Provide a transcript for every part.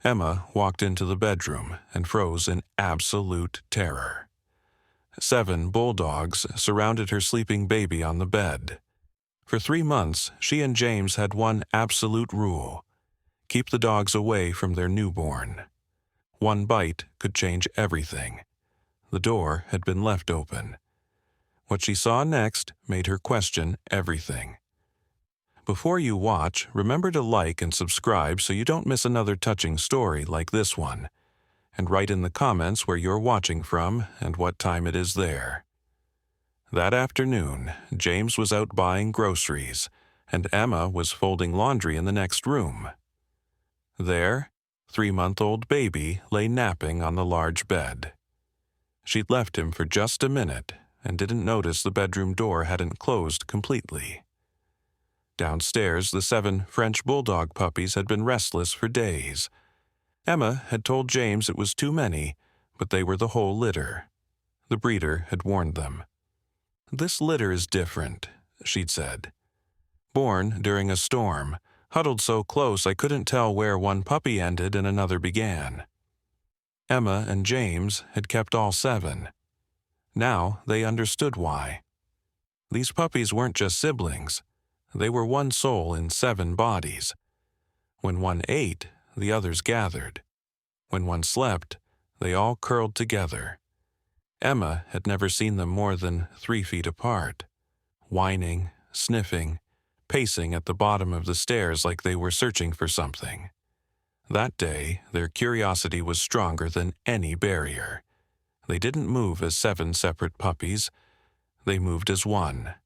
Emma walked into the bedroom and froze in absolute terror. 7 bulldogs surrounded her sleeping baby on the bed. For 3 months, she and James had one absolute rule: keep the dogs away from their newborn. One bite could change everything. The door had been left open. What she saw next made her question everything. Before you watch, remember to like and subscribe so you don't miss another touching story like this one. And write in the comments where you're watching from and what time it is there. That afternoon, James was out buying groceries, and Emma was folding laundry in the next room. There, 3-month-old baby lay napping on the large bed. She'd left him for just a minute and didn't notice the bedroom door hadn't closed completely. Downstairs, the 7 French bulldog puppies had been restless for days. Emma had told James it was too many, but they were the whole litter. The breeder had warned them. "This litter is different," she'd said. "Born during a storm, huddled so close I couldn't tell where one puppy ended and another began." Emma and James had kept all 7. Now they understood why. These puppies weren't just siblings. They were one soul in 7 bodies. When one ate, the others gathered. When one slept, they all curled together. Emma had never seen them more than 3 feet apart, whining, sniffing, pacing at the bottom of the stairs like they were searching for something. That day, their curiosity was stronger than any barrier. They didn't move as 7 separate puppies. They moved as one.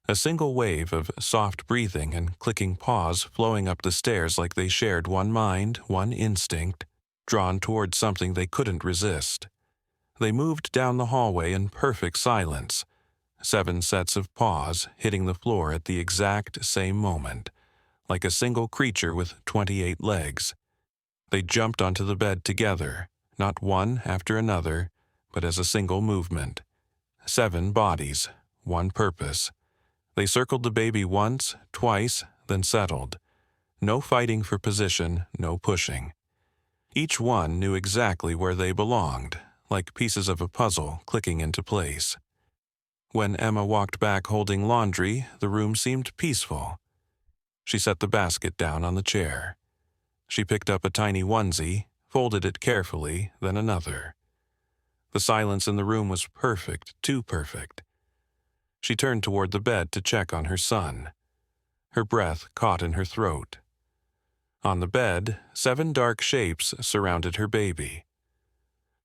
A single wave of soft breathing and clicking paws flowing up the stairs like they shared one mind, one instinct, drawn toward something they couldn't resist. They moved down the hallway in perfect silence, 7 sets of paws hitting the floor at the exact same moment, like a single creature with 28 legs. They jumped onto the bed together, not one after another, but as a single movement. 7 bodies, one purpose. They circled the baby once, twice, then settled. No fighting for position, no pushing. Each one knew exactly where they belonged, like pieces of a puzzle clicking into place. When Emma walked back holding laundry, the room seemed peaceful. She set the basket down on the chair. She picked up a tiny onesie, folded it carefully, then another. The silence in the room was perfect, too perfect. She turned toward the bed to check on her son. Her breath caught in her throat. On the bed, 7 dark shapes surrounded her baby.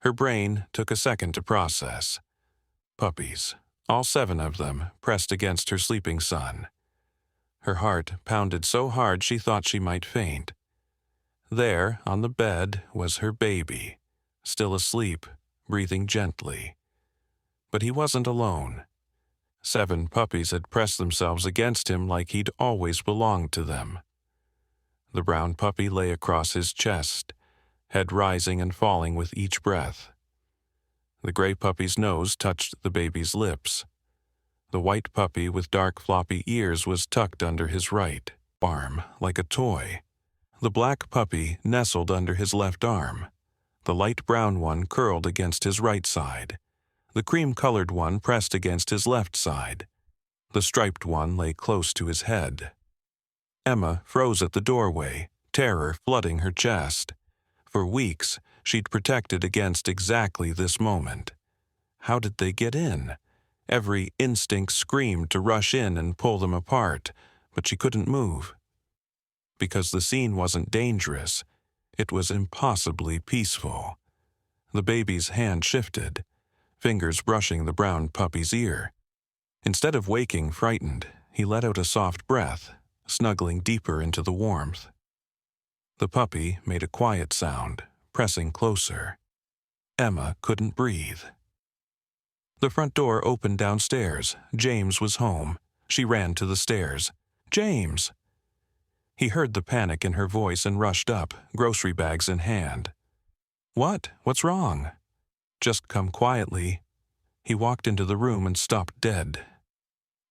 Her brain took a second to process. Puppies, all 7 of them, pressed against her sleeping son. Her heart pounded so hard she thought she might faint. There, on the bed, was her baby, still asleep, breathing gently. But he wasn't alone. 7 puppies had pressed themselves against him like he'd always belonged to them. The brown puppy lay across his chest, head rising and falling with each breath. The gray puppy's nose touched the baby's lips. The white puppy with dark floppy ears was tucked under his right arm like a toy. The black puppy nestled under his left arm. The light brown one curled against his right side. The cream-colored one pressed against his left side. The striped one lay close to his head. Emma froze at the doorway, terror flooding her chest. For weeks, she'd protected against exactly this moment. How did they get in? Every instinct screamed to rush in and pull them apart, but she couldn't move. Because the scene wasn't dangerous, it was impossibly peaceful. The baby's hand shifted, fingers brushing the brown puppy's ear. Instead of waking frightened, he let out a soft breath, snuggling deeper into the warmth. The puppy made a quiet sound, pressing closer. Emma couldn't breathe. The front door opened downstairs. James was home. She ran to the stairs. "James!" He heard the panic in her voice and rushed up, grocery bags in hand. "What? What's wrong?" "Just come quietly." He walked into the room and stopped dead.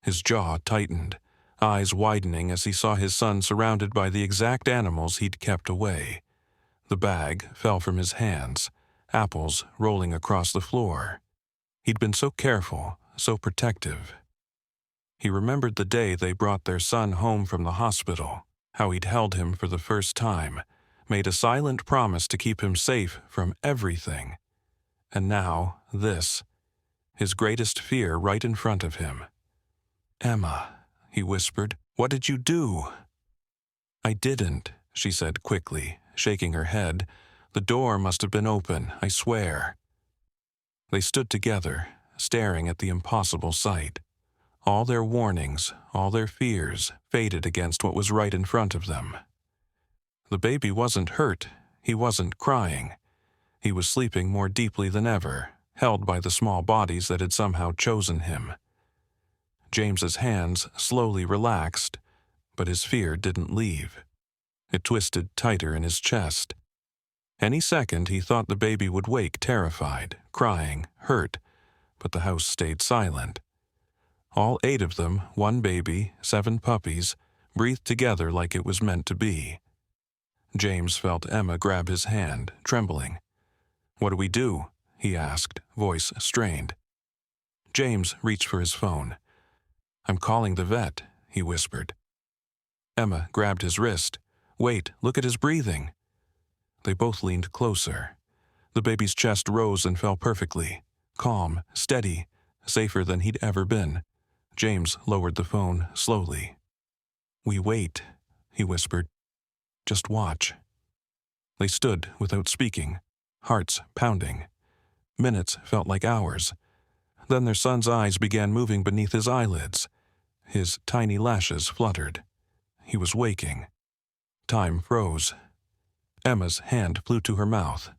His jaw tightened, eyes widening as he saw his son surrounded by the exact animals he'd kept away. The bag fell from his hands, apples rolling across the floor. He'd been so careful, so protective. He remembered the day they brought their son home from the hospital, how he'd held him for the first time, made a silent promise to keep him safe from everything. And now, this, his greatest fear right in front of him. "Emma," he whispered, "what did you do?" "I didn't," she said quickly, shaking her head. "The door must have been open, I swear." They stood together, staring at the impossible sight. All their warnings, all their fears faded against what was right in front of them. The baby wasn't hurt, he wasn't crying. He was sleeping more deeply than ever, held by the small bodies that had somehow chosen him. James's hands slowly relaxed, but his fear didn't leave. It twisted tighter in his chest. Any second he thought the baby would wake terrified, crying, hurt, but the house stayed silent. All 8 of them, 1 baby, 7 puppies, breathed together like it was meant to be. James felt Emma grab his hand, trembling. "What do we do?" he asked, voice strained. James reached for his phone. "I'm calling the vet," he whispered. Emma grabbed his wrist. "Wait, look at his breathing." They both leaned closer. The baby's chest rose and fell perfectly, calm, steady, safer than he'd ever been. James lowered the phone slowly. "We wait," he whispered. "Just watch." They stood without speaking, hearts pounding. Minutes felt like hours. Then their son's eyes began moving beneath his eyelids. His tiny lashes fluttered. He was waking. Time froze. Emma's hand flew to her mouth.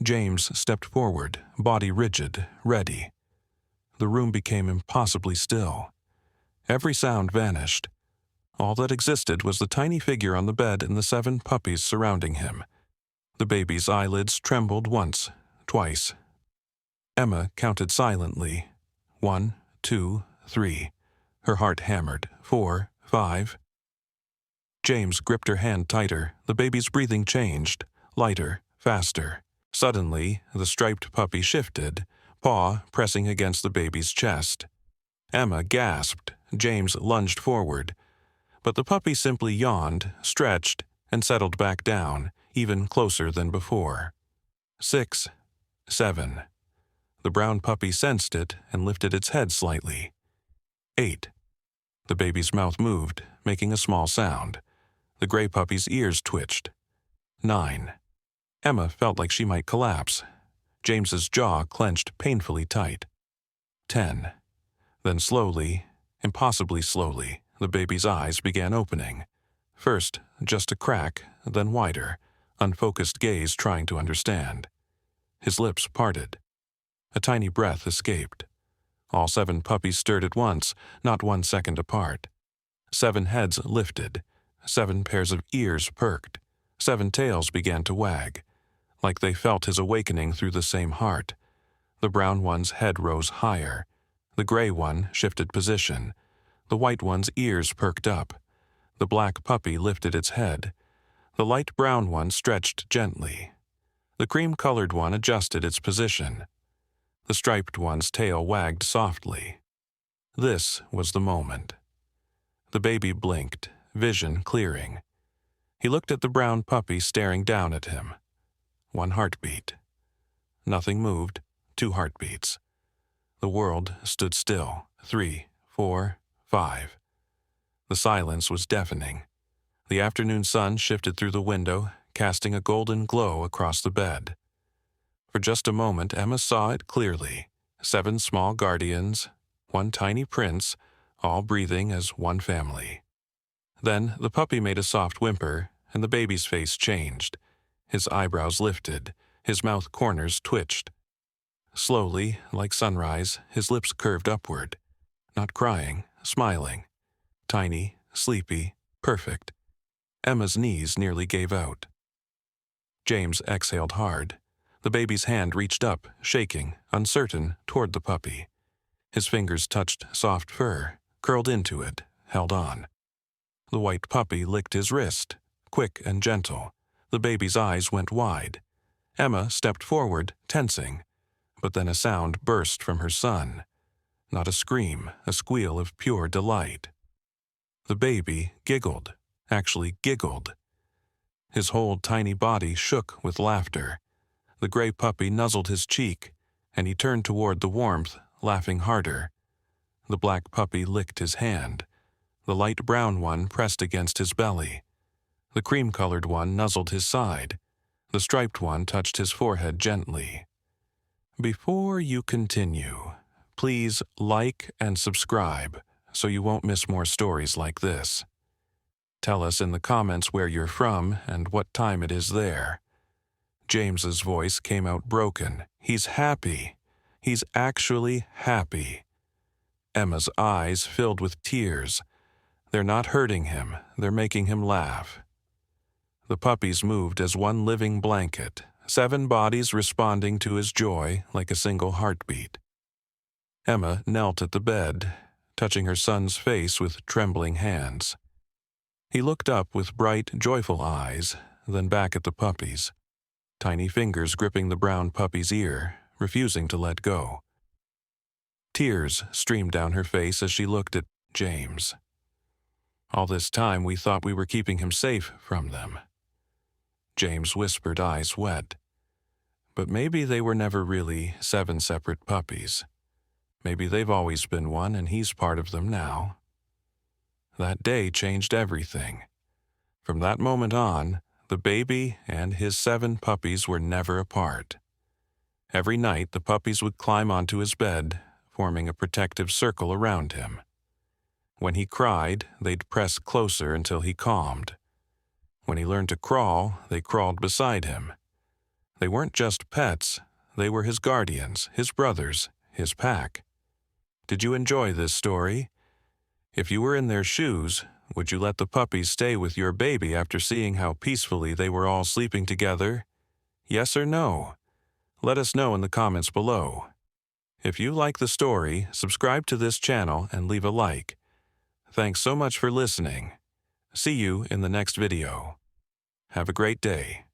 James stepped forward, body rigid, ready. The room became impossibly still. Every sound vanished. All that existed was the tiny figure on the bed and the 7 puppies surrounding him. The baby's eyelids trembled once, twice. Emma counted silently. 1, 2, 3. Her heart hammered. 4, 5. James gripped her hand tighter. The baby's breathing changed, lighter, faster. Suddenly, the striped puppy shifted, paw pressing against the baby's chest. Emma gasped. James lunged forward. But the puppy simply yawned, stretched, and settled back down, even closer than before. 6, 7. The brown puppy sensed it and lifted its head slightly. 8. The baby's mouth moved, making a small sound. The gray puppy's ears twitched. 9. Emma felt like she might collapse. James's jaw clenched painfully tight. 10. Then slowly, impossibly slowly, the baby's eyes began opening. First, just a crack, then wider, unfocused gaze trying to understand. His lips parted. A tiny breath escaped. All 7 puppies stirred at once, not 1 second apart. 7 heads lifted. 7 pairs of ears perked. 7 tails began to wag, like they felt his awakening through the same heart. The brown one's head rose higher. The gray one shifted position. The white one's ears perked up. The black puppy lifted its head. The light brown one stretched gently. The cream-colored one adjusted its position. The striped one's tail wagged softly. This was the moment. The baby blinked, vision clearing. He looked at the brown puppy staring down at him. 1 heartbeat. Nothing moved. 2 heartbeats. The world stood still. 3, 4, 5. The silence was deafening. The afternoon sun shifted through the window, casting a golden glow across the bed. For just a moment, Emma saw it clearly. 7 small guardians, 1 tiny prince, all breathing as one family. Then the puppy made a soft whimper, and the baby's face changed. His eyebrows lifted, his mouth corners twitched. Slowly, like sunrise, his lips curved upward. Not crying, smiling. Tiny, sleepy, perfect. Emma's knees nearly gave out. James exhaled hard. The baby's hand reached up, shaking, uncertain, toward the puppy. His fingers touched soft fur, curled into it, held on. The white puppy licked his wrist, quick and gentle. The baby's eyes went wide. Emma stepped forward, tensing, but then a sound burst from her son. Not a scream, a squeal of pure delight. The baby giggled, actually giggled. His whole tiny body shook with laughter. The gray puppy nuzzled his cheek, and he turned toward the warmth, laughing harder. The black puppy licked his hand. The light brown one pressed against his belly. The cream-colored one nuzzled his side. The striped one touched his forehead gently. Before you continue, please like and subscribe so you won't miss more stories like this. Tell us in the comments where you're from and what time it is there. James's voice came out broken. He's happy. He's actually happy. Emma's eyes filled with tears. They're not hurting him. They're making him laugh. The puppies moved as one living blanket, 7 bodies responding to his joy like a single heartbeat. Emma knelt at the bed, touching her son's face with trembling hands. He looked up with bright, joyful eyes, then back at the puppies, tiny fingers gripping the brown puppy's ear, refusing to let go. Tears streamed down her face as she looked at James. All this time we thought we were keeping him safe from them. James whispered, eyes wet. But maybe they were never really 7 separate puppies. Maybe they've always been one and he's part of them now. That day changed everything. From that moment on, the baby and his 7 puppies were never apart. Every night the puppies would climb onto his bed, forming a protective circle around him. When he cried, they'd press closer until he calmed. When he learned to crawl, they crawled beside him. They weren't just pets, they were his guardians, his brothers, his pack. Did you enjoy this story? If you were in their shoes, would you let the puppies stay with your baby after seeing how peacefully they were all sleeping together? Yes or no? Let us know in the comments below. If you like the story, subscribe to this channel and leave a like. Thanks so much for listening. See you in the next video. Have a great day.